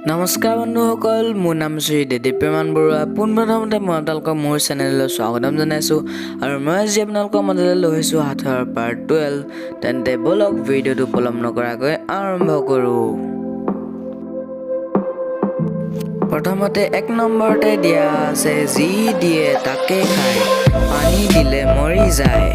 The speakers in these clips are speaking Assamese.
নমস্কাৰ বন্ধুসকল, মোৰ নাম শ্ৰী Dedipyaman Boruah। পোনপ্ৰথমতে মই আপোনালোকক মোৰ চেনেললৈ স্বাগতম জনাইছোঁ আৰু মই আজি আপোনালোকৰ মাজলৈ লৈ আহিছোঁ Hathor পাৰ্ট 12। তেন্তে বলক ভিডিঅ'টো পলম নকৰাকৈ আৰম্ভ কৰোঁ। প্ৰথমতে 1 নম্বৰতে দিয়া আছে, যি দিয়ে তাকে খায়, পানী দিলে মৰি যায়।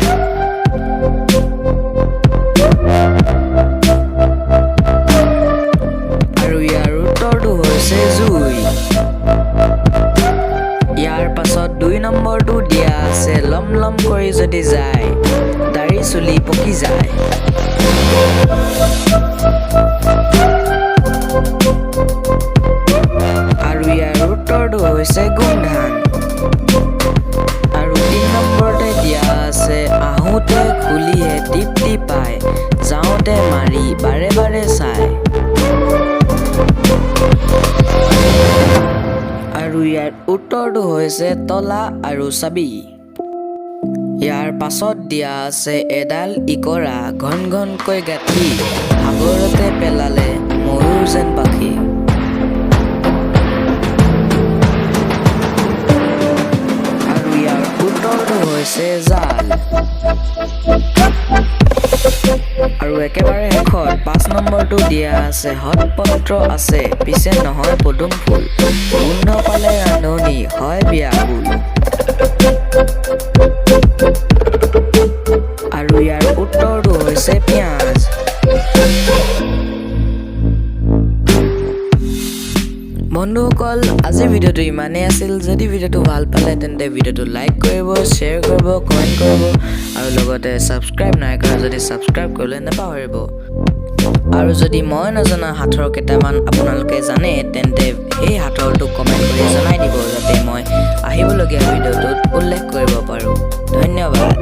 ইয়াৰ পাছত 2 নম্বৰটো দিয়া আছে, লম লম কৰি যদি যায়, দাড়ি চুলি পকি যায়। আৰু ইয়াৰ উত্তৰটো হৈছে গোমধান। আৰু 3 নম্বৰতে দিয়া আছে, আহোঁতে খুলিহে তৃপ্তি পায়, যাওঁতে মাৰি বাৰে বাৰে চায়। আৰু ইয়াৰ উত্তৰটো হৈছে তলা আৰু চাবি। ইয়াৰ পাছত দিয়া আছে, এডাল ইকৰা ঘন ঘনকৈ গাঁঠি, সাগৰতে পেলালে ময়ূৰ যেন পাখি। আৰু ইয়াৰ উত্তৰটো হৈছে জাল। আৰু একেবাৰে শেষত 5 নম্বৰটো দিয়া আছে, হতপত্ৰ আছে পিছে নহয় পদুম ফুল, গোন্ধ পালে ৰান্ধনি হয় বিয়াকুল। আৰু ইয়াৰ উত্তৰটো হৈছে পিঁয়াজ। বন্ধুসকল, আজিৰ ভিডিঅ'টো ইমানেই আছিল। যদি ভিডিঅ'টো ভাল পালে তেন্তে ভিডিঅ'টো লাইক কৰিব, শ্বেয়াৰ কৰিব, কমেণ্ট কৰিব আৰু লগতে ছাবস্ক্ৰাইব নাই কৰা যদি ছাবস্ক্ৰাইব কৰিবলৈ নাপাহৰিব। আৰু যদি মই নজনা সাঁথৰ কেইটামান আপোনালোকে জানে তেন্তে সেই সাঁথৰটো কমেণ্ট কৰি জনাই দিব, যাতে মই আহিবলগীয়া ভিডিঅ'টোত উল্লেখ কৰিব পাৰোঁ। ধন্যবাদ।